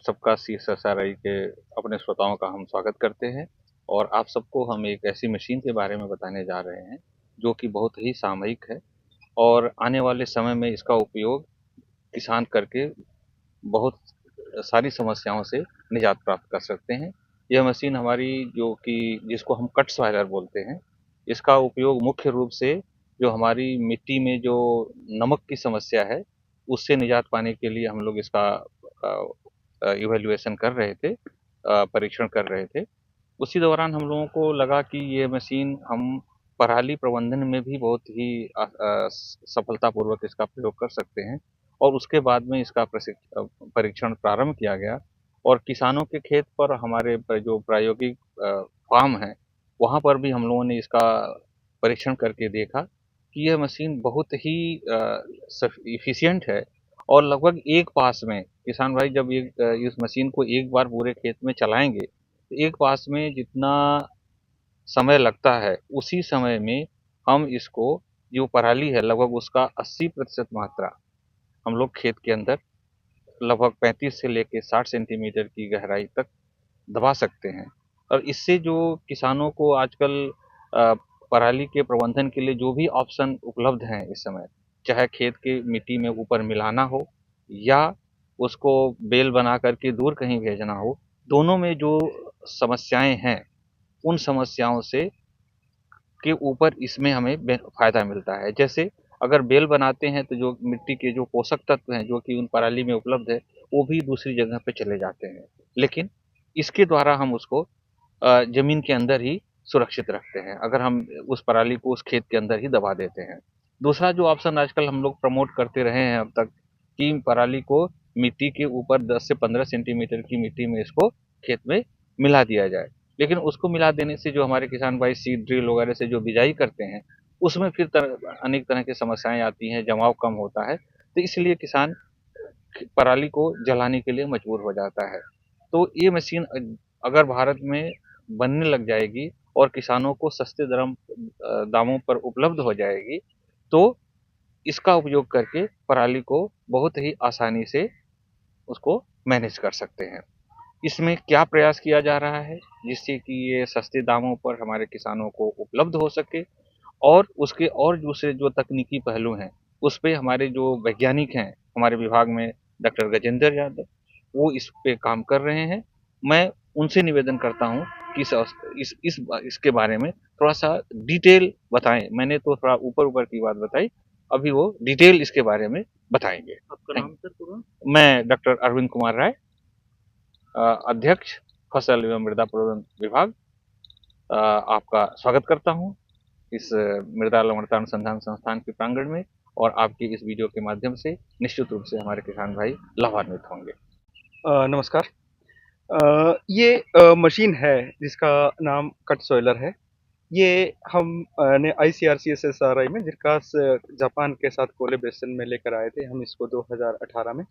सबका CSRI के अपने श्रोताओं का हम स्वागत करते हैं और आप सबको हम एक ऐसी मशीन के बारे में बताने जा रहे हैं जो कि बहुत ही सामयिक है और आने वाले समय में इसका उपयोग किसान करके बहुत सारी समस्याओं से निजात प्राप्त कर सकते हैं। यह मशीन हमारी जो कि जिसको हम कट सॉइलर बोलते हैं, इसका उपयोग मुख्य रूप से जो हमारी मिट्टी में जो नमक की समस्या है, उससे निजात पाने के लिए हम लोग इसका इवैल्यूएशन कर रहे थे, परीक्षण कर रहे थे। उसी दौरान हम लोगों को लगा कि ये मशीन हम पराली प्रबंधन में भी बहुत ही सफलतापूर्वक इसका प्रयोग कर सकते हैं और उसके बाद में इसका परीक्षण प्रारंभ किया गया और किसानों के खेत पर हमारे जो प्रायोगिक फार्म हैं, वहाँ पर भी हम लोगों ने इसका परीक्षण करके देखा कि यह मशीन बहुत ही इफ़िशिएंट है और लगभग एक पास में किसान भाई जब इस मशीन को एक बार पूरे खेत में चलाएँगे, तो एक पास में जितना समय लगता है, उसी समय में हम इसको जो पराली है लगभग उसका 80% मात्रा हम लोग खेत के अंदर लगभग 35 से लेके 60 सेंटीमीटर की गहराई तक दबा सकते हैं और इससे जो किसानों को आजकल अ, पराली के प्रबंधन के लिए जो भी ऑप्शन उपलब्ध हैं इस समय, चाहे खेत की मिट्टी में ऊपर मिलाना हो या उसको बेल बना करके दूर कहीं भेजना हो, दोनों में जो समस्याएं हैं, उन समस्याओं से के ऊपर इसमें हमें फ़ायदा मिलता है। जैसे अगर बेल बनाते हैं तो जो मिट्टी के जो पोषक तत्व हैं जो कि उन पराली में उपलब्ध है, वो भी दूसरी जगह पे चले जाते हैं। लेकिन इसके द्वारा हम उसको ज़मीन के अंदर ही सुरक्षित रखते हैं, अगर हम उस पराली को उस खेत के अंदर ही दबा देते हैं। दूसरा जो ऑप्शन आजकल हम लोग प्रमोट करते रहे हैं अब तक कि पराली को मिट्टी के ऊपर 10 से 15 सेंटीमीटर की मिट्टी में इसको खेत में मिला दिया जाए। लेकिन उसको मिला देने से जो हमारे किसान भाई सीड ड्रिल वगैरह से जो बिजाई करते हैं, उसमें फिर अनेक तरह की समस्याएं आती हैं, जमाव कम होता है, तो इसलिए किसान पराली को जलाने के लिए मजबूर हो जाता है। तो ये मशीन अगर भारत में बनने लग जाएगी और किसानों को सस्ते दामों पर उपलब्ध हो जाएगी, तो इसका उपयोग करके पराली को बहुत ही आसानी से उसको मैनेज कर सकते हैं। इसमें क्या प्रयास किया जा रहा है जिससे कि ये सस्ते दामों पर हमारे किसानों को उपलब्ध हो सके और उसके और दूसरे जो तकनीकी पहलू हैं, उस पे हमारे जो वैज्ञानिक हैं, हमारे विभाग में डॉक्टर गजेंद्र यादव, वो इस पे काम कर रहे हैं। मैं उनसे निवेदन करता हूँ कि इसके बारे में थोड़ा-सा डिटेल बताएँ। मैंने तो थोड़ा ऊपर-ऊपर की बात बताई, अभी वो डिटेल इसके बारे में बताएँगे। आपका नाम सर पूरा? मैं डॉक्टर अरविंद कुमार राय, अध्यक्ष फसल एवं मृदा प्रबंधन विभाग, आपका स्वागत करता हूँ इस मृदा लवणता अनुसंधान संस्थान के प्रांगण में और आपकी इस वीडियो के माध्यम से निश्चित रूप से हमारे किसान भाई लाभान्वित होंगे। नमस्कार। ये मशीन है जिसका नाम कट सॉइलर है। ये हम ने ICRC-SSRI में जिरकास जापान के साथ कोलैबोरेशन में लेकर आए थे हम इसको 2018 में।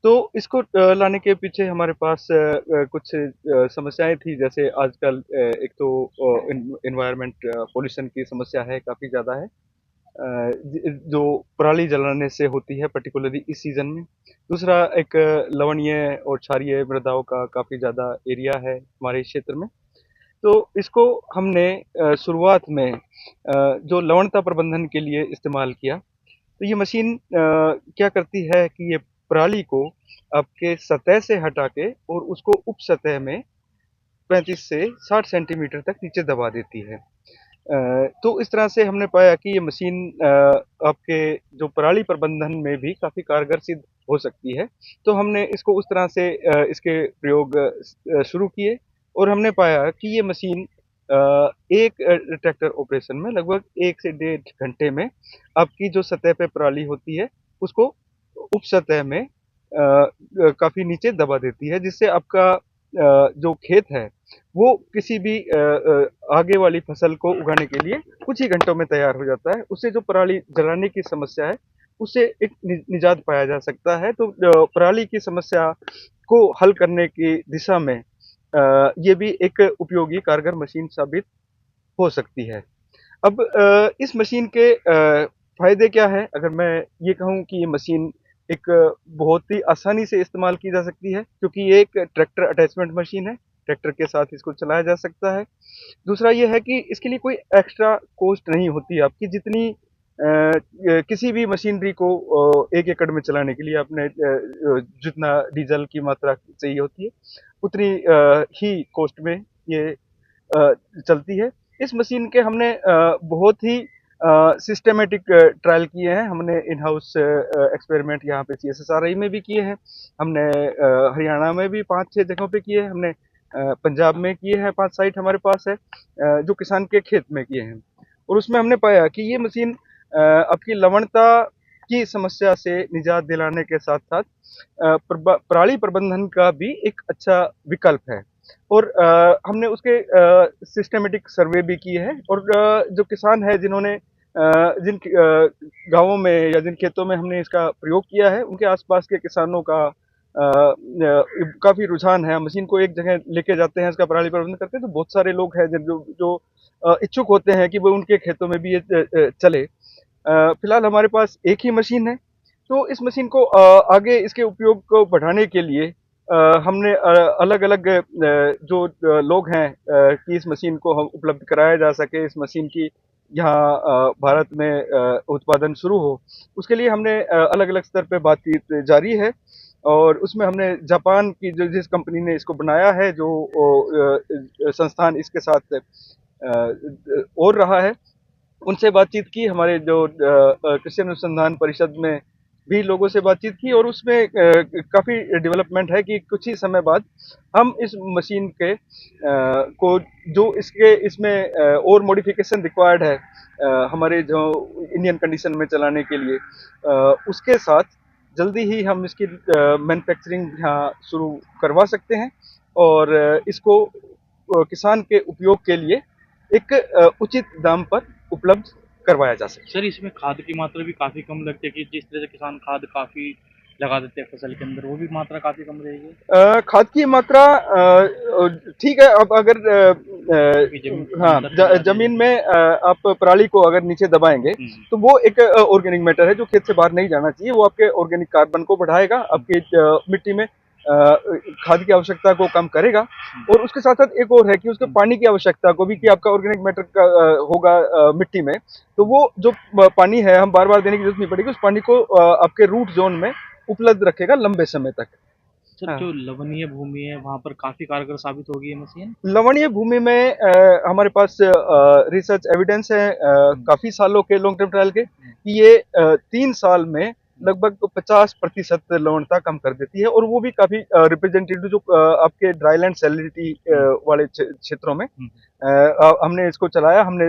तो इसको लाने के पीछे हमारे पास कुछ समस्याएं थी, जैसे आजकल एक तो एनवायरनमेंट पोल्यूशन की समस्या है, काफ़ी ज़्यादा है। जो पराली जलाने से होती है पर्टिकुलरली इस सीजन में। दूसरा एक लवणीय और क्षारीय मृदाओं का काफ़ी ज़्यादा एरिया है हमारे क्षेत्र में। तो इसको हमने शुरुआत में जो लवणता प्रबंधन के लिए इस्तेमाल किया। तो ये मशीन क्या करती है कि ये पराली को आपके सतह से हटा के और उसको उप सतह में 35 से 60 सेंटीमीटर तक नीचे दबा देती है। तो इस तरह से हमने पाया कि ये मशीन आपके जो पराली प्रबंधन में भी काफ़ी कारगर सिद्ध हो सकती है। तो हमने इसको उस तरह से इसके प्रयोग शुरू किए और हमने पाया कि ये मशीन एक ट्रैक्टर ऑपरेशन में लगभग 1 से डेढ़ घंटे में आपकी जो सतह पे पराली होती है, उसको उप सतह में काफ़ी नीचे दबा देती है, जिससे आपका जो खेत है वो किसी भी आगे वाली फसल को उगाने के लिए कुछ ही घंटों में तैयार हो जाता है। उससे जो पराली जलाने की समस्या है, उससे एक निजात पाया जा सकता है। तो पराली की समस्या को हल करने की दिशा में ये भी एक उपयोगी कारगर मशीन साबित हो सकती है। अब इस मशीन के फ़ायदे क्या हैं? अगर मैं ये कहूँ कि ये मशीन एक बहुत ही आसानी से इस्तेमाल की जा सकती है, क्योंकि ये एक ट्रैक्टर अटैचमेंट मशीन है। ट्रैक्टर के साथ इसको चलाया जा सकता है। दूसरा ये है कि इसके लिए कोई एक्स्ट्रा कॉस्ट नहीं होती आपकी, जितनी किसी भी मशीनरी को 1 एकड़ में चलाने के लिए आपने जितना डीज़ल की मात्रा चाहिए होती है, उतनी ही कॉस्ट में ये चलती है। इस मशीन के हमने बहुत ही सिस्टमैटिक ट्रायल किए हैं। हमने इन हाउस एक्सपेरिमेंट यहाँ पे सीएसएसआरआई में भी किए हैं। हमने हरियाणा में भी 5-6 जगहों पे किए हैं। हमने पंजाब में किए हैं, 5 साइट हमारे पास है, जो किसान के खेत में किए हैं। और उसमें हमने पाया कि ये मशीन आपकी लवणता की समस्या से निजात दिलाने के साथ-साथ पराली प्रबंधन का भी एक अच्छा विकल्प है। और हमने उसके सिस्टमेटिक सर्वे भी किए हैं, और जो किसान है जिन्होंने जिन गाँवों में या जिन खेतों में हमने इसका प्रयोग किया है, उनके आसपास के किसानों का काफ़ी रुझान है। मशीन को एक जगह लेके जाते हैं, इसका पराली प्रबंधन करते हैं, तो बहुत सारे लोग हैं जो जो इच्छुक होते हैं कि वो उनके खेतों में भी ये चले। फिलहाल हमारे पास एक ही मशीन है, तो इस मशीन को आगे इसके उपयोग को बढ़ाने के लिए हमने अलग-अलग जो लोग हैं कि इस मशीन को हम उपलब्ध कराया जा सके, इस मशीन की यहाँ भारत में उत्पादन शुरू हो, उसके लिए हमने अलग-अलग स्तर पे बातचीत जारी है। और उसमें हमने जापान की जो जिस कंपनी ने इसको बनाया है, जो संस्थान इसके साथ और रहा है, उनसे बातचीत की। हमारे जो कृषि अनुसंधान परिषद में भी लोगों से बातचीत की, और उसमें काफ़ी डेवलपमेंट है कि कुछ ही समय बाद हम इस मशीन के को जो इसमें और मॉडिफिकेशन रिक्वायर्ड है हमारे जो इंडियन कंडीशन में चलाने के लिए, उसके साथ जल्दी ही हम इसकी मैन्युफैक्चरिंग यहाँ शुरू करवा सकते हैं। और इसको किसान के उपयोग के लिए एक उचित दाम पर उपलब्ध करवाया जा सके। सर, इसमें खाद की मात्रा भी काफ़ी कम लगती है कि जिस तरह से किसान खाद काफ़ी लगा देते हैं फसल के अंदर, वो भी मात्रा काफ़ी कम रहेगी? खाद की मात्रा ठीक है। अब अगर क्योंकि ज़मीन के हाँ, अंदर चला जमीन जाए। में आप पराली को अगर नीचे दबाएंगे, तो वो एक ऑर्गेनिक मैटर है जो खेत से बाहर नहीं जाना चाहिए। वो आपके ऑर्गेनिक कार्बन को बढ़ाएगा, आपकी मिट्टी में खाद की आवश्यकता को कम करेगा। और उसके साथ साथ एक और है कि उसके पानी की आवश्यकता को भी, कि आपका ऑर्गेनिक मैटर का होगा मिट्टी में, तो वो जो पानी है हम बार बार देने की जरूरत नहीं पड़ेगी। उस पानी को आपके रूट जोन में उपलब्ध रखेगा लंबे समय तक। सर, हाँ। जो लवणीय भूमि है, वहाँ पर काफ़ी कारगर साबित होगी ये मशीन? लवणीय भूमि में हमारे पास रिसर्च एविडेंस है काफी सालों के लॉन्ग टर्म ट्रायल के, कि ये 3 साल में लगभग 50% लवणता कम कर देती है। और वो भी काफी रिप्रेजेंटेटिव जो आपके ड्राईलैंड सैलिडिटी वाले क्षेत्रों में हमने इसको चलाया। हमने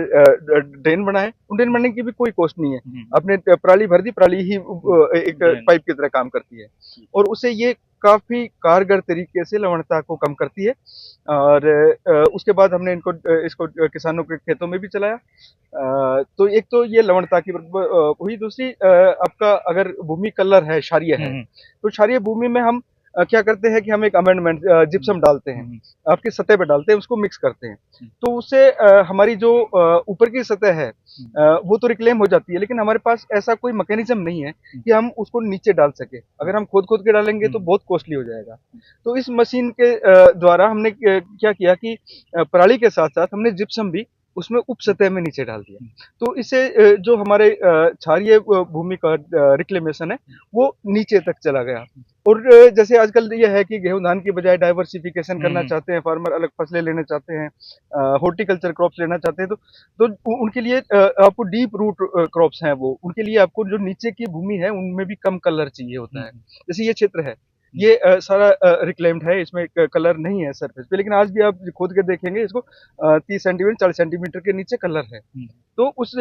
ड्रेन बनाए, उन ड्रेन बनाने की भी कोई कॉस्ट नहीं है। आपने पराली भर दी, पराली ही एक पाइप की तरह काम करती है, और उससे ये काफी कारगर तरीके से लवणता को कम करती है। और उसके बाद हमने इसको किसानों के खेतों में भी चलाया। तो एक तो ये लवणता की हुई। दूसरी आपका अगर भूमि कलर है, क्षारीय है, तो क्षारीय भूमि में हम क्या करते हैं कि हम एक अमेंडमेंट जिप्सम डालते हैं, आपकी सतह पे डालते हैं, उसको मिक्स करते हैं। तो उससे हमारी जो ऊपर की सतह है वो तो रिक्लेम हो जाती है, लेकिन हमारे पास ऐसा कोई मैकेनिज्म नहीं है कि हम उसको नीचे डाल सके। अगर हम खोद के डालेंगे तो बहुत कॉस्टली हो जाएगा। तो इस मशीन के द्वारा हमने क्या किया कि पराली के साथ साथ हमने जिप्सम भी उसमें उप सतह में नीचे डाल दिया। तो इससे जो हमारे क्षारीय भूमि का रिक्लेमेशन है वो नीचे तक चला गया। और जैसे आजकल ये है कि गेहूं धान की बजाय डाइवर्सिफिकेशन करना चाहते हैं फार्मर, अलग फसलें लेना चाहते हैं, हॉर्टिकल्चर क्रॉप्स लेना चाहते हैं, तो उनके लिए आपको डीप रूट क्रॉप्स हैं, वो उनके लिए आपको जो नीचे की भूमि है उनमें भी कम कलर चाहिए होता है। जैसे ये क्षेत्र है, ये सारा रिक्लेम्ड है, इसमें कलर नहीं है सरफेस पे, लेकिन आज भी आप खोद के देखेंगे इसको 30 सेंटीमीटर 40 सेंटीमीटर के नीचे कलर है। तो उस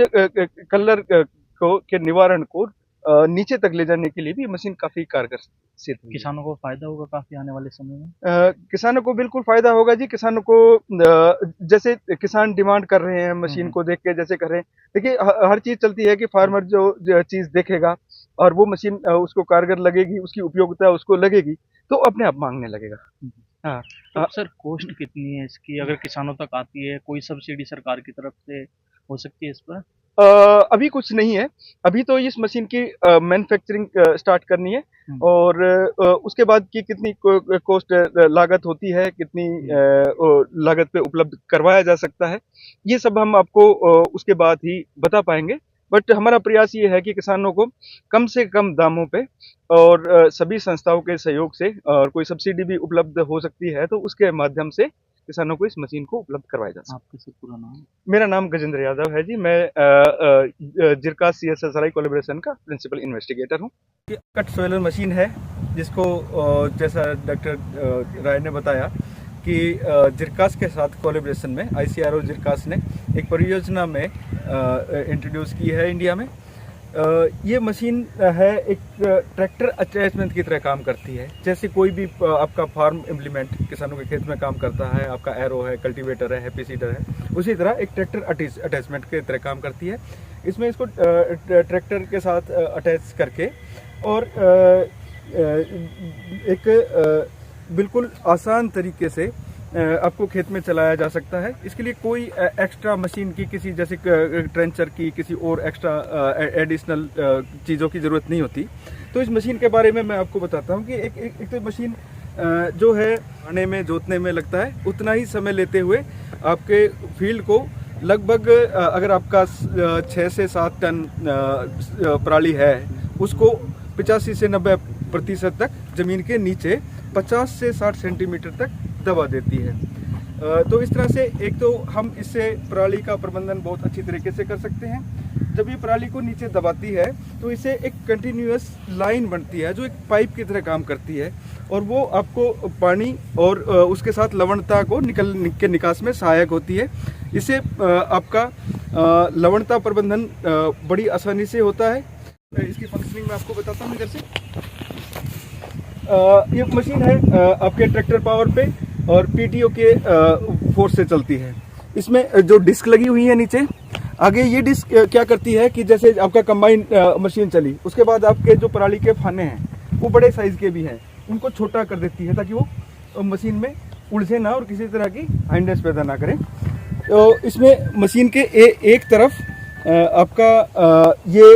कलर को के निवारण को नीचे तक ले जाने के लिए भी मशीन काफी कारगर सिद्ध हुई है। किसानों को फायदा होगा काफ़ी आने वाले समय में? किसानों को बिल्कुल फायदा होगा जी। किसानों को जैसे किसान डिमांड कर रहे हैं मशीन को देख के, जैसे कर रहे हैं, देखिए हर चीज चलती है कि फार्मर जो चीज देखेगा और वो मशीन उसको कारगर लगेगी, उसकी उपयोगिता उसको लगेगी, तो अपने आप मांगने लगेगा। हाँ। तो सर, कॉस्ट कितनी है इसकी? अगर किसानों तक आती है, कोई सब्सिडी सरकार की तरफ से हो सकती है इस पर? अभी कुछ नहीं है। अभी तो इस मशीन की मैन्युफैक्चरिंग स्टार्ट करनी है और उसके बाद की कितनी कॉस्ट लागत होती है, कितनी लागत पे उपलब्ध करवाया जा सकता है, ये सब हम आपको उसके बाद ही बता पाएंगे। बट हमारा प्रयास ये है कि किसानों को कम से कम दामों पे और सभी संस्थाओं के सहयोग से और कोई सब्सिडी भी उपलब्ध हो सकती है तो उसके माध्यम से किसानों को इस मशीन को उपलब्ध करवाया जा सकता है। आपका सब पूरा नाम? मेरा नाम गजेंद्र यादव है जी। मैं जिरका CSSRI कोलैबोरेशन का प्रिंसिपल इन्वेस्टिगेटर हूँ। ये कट सॉइलर मशीन है जिसको जैसा डॉक्टर राय ने बताया कि जिरकास के साथ कोलैबोरेशन में ICRO जिरकास ने एक परियोजना में इंट्रोड्यूस की है इंडिया में। ये मशीन है एक ट्रैक्टर अटैचमेंट की तरह काम करती है। जैसे कोई भी आपका फार्म इम्प्लीमेंट किसानों के खेत में काम करता है, आपका एरो है, कल्टीवेटर है, हैप्पी सीडर है, उसी तरह एक ट्रैक्टर अटैचमेंट की तरह काम करती है। इसमें इसको ट्रैक्टर के साथ अटैच करके और एक बिल्कुल आसान तरीके से आपको खेत में चलाया जा सकता है। इसके लिए कोई एक्स्ट्रा मशीन की किसी जैसे ट्रेंचर की किसी और एक्स्ट्रा एडिशनल चीज़ों की ज़रूरत नहीं होती। तो इस मशीन के बारे में मैं आपको बताता हूँ कि एक तो मशीन जो है आने में जोतने में लगता है उतना ही समय लेते हुए आपके फील्ड को लगभग अगर आपका 6 से 7 टन पराली है उसको 85 से 90% तक ज़मीन के नीचे 50 से 60 सेंटीमीटर तक दबा देती है। तो इस तरह से एक तो हम इससे पराली का प्रबंधन बहुत अच्छी तरीके से कर सकते हैं। जब ये पराली को नीचे दबाती है तो इसे एक कंटिन्यूअस लाइन बनती है जो एक पाइप की तरह काम करती है और वो आपको पानी और उसके साथ लवणता को के निकास में सहायक होती है। इससे आपका लवणता प्रबंधन बड़ी आसानी से होता है। इसकी फंक्शनिंग मैं आपको बताता हूँ इधर से। ये मशीन है आपके ट्रैक्टर पावर पे और PTO के फोर्स से चलती है। इसमें जो डिस्क लगी हुई है नीचे, आगे ये डिस्क क्या करती है कि जैसे आपका कंबाइन मशीन चली उसके बाद आपके जो पराली के फाने हैं वो बड़े साइज के भी हैं, उनको छोटा कर देती है ताकि वो मशीन में उलझे ना और किसी तरह की हाइंडनेस पैदा ना करें। तो इसमें मशीन के एक तरफ आपका ये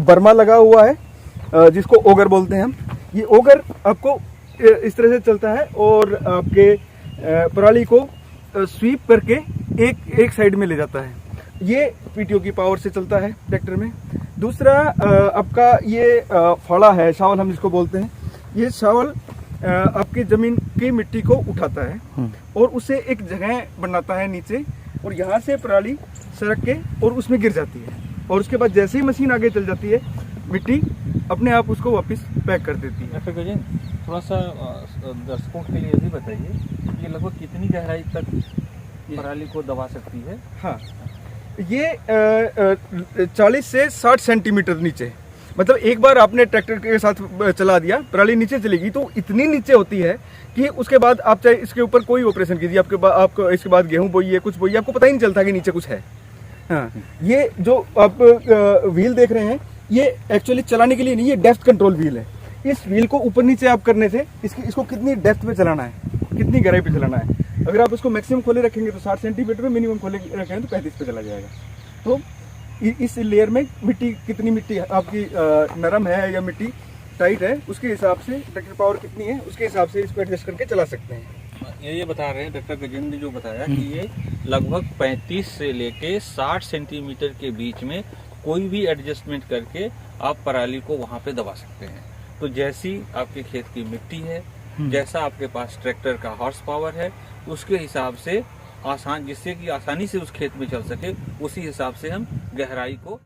बर्मा लगा हुआ है जिसको ओगर बोलते हैं हम। ये ओगर आपको इस तरह से चलता है और आपके पराली को स्वीप करके एक साइड में ले जाता है। ये PTO की पावर से चलता है ट्रैक्टर में। दूसरा आपका ये फाड़ा है, शावल हम जिसको बोलते हैं। ये शावल आपकी जमीन की मिट्टी को उठाता है और उसे एक जगह बनाता है नीचे और यहाँ से पराली सरक के और उसमें गिर जाती है और उसके बाद जैसे ही मशीन आगे चल जाती है मिट्टी अपने आप उसको वापस पैक कर देती है। डॉक्टर गजेंद्र, थोड़ा सा दर्शकों के लिए भी बताइए ये लगभग कितनी गहराई तक पराली को दबा सकती है? हाँ, ये 40 से 60 सेंटीमीटर नीचे, मतलब एक बार आपने ट्रैक्टर के साथ चला दिया पराली नीचे चलेगी तो इतनी नीचे होती है कि उसके बाद आप चाहे इसके ऊपर कोई ऑपरेशन कीजिए, आपको इसके बाद गेहूं बोइए कुछ बोइए आपको पता ही नहीं चलता कि नीचे कुछ है। हाँ, ये जो आप व्हील देख रहे हैं ये एक्चुअली चलाने के लिए नहीं, ये डेप्थ कंट्रोल व्हील है। इस व्हील को ऊपर नीचे आप करने से इसको कितनी डेप्थ पे चलाना है, कितनी गहराई पे चलाना है। अगर आप उसको मैक्सिमम खोले रखेंगे तो 60 सेंटीमीटर में, मिनिमम खोले रखेंगे तो 35 पे चला जाएगा। तो इस लेयर में मिट्टी कितनी मिट्टी आपकी नरम है या मिट्टी टाइट है उसके हिसाब से ट्रैक्टर पावर कितनी है उसके हिसाब से इसको एडजस्ट करके चला सकते हैं। ये बता रहे हैं डॉक्टर गजेंद्र ने जो बताया कि ये लगभग 35 से लेके 60 सेंटीमीटर के बीच में कोई भी एडजस्टमेंट करके आप पराली को वहां पे दबा सकते हैं। तो जैसी आपके खेत की मिट्टी है, जैसा आपके पास ट्रैक्टर का हॉर्स पावर है, उसके हिसाब से जिससे कि आसानी से उस खेत में चल सके, उसी हिसाब से हम गहराई को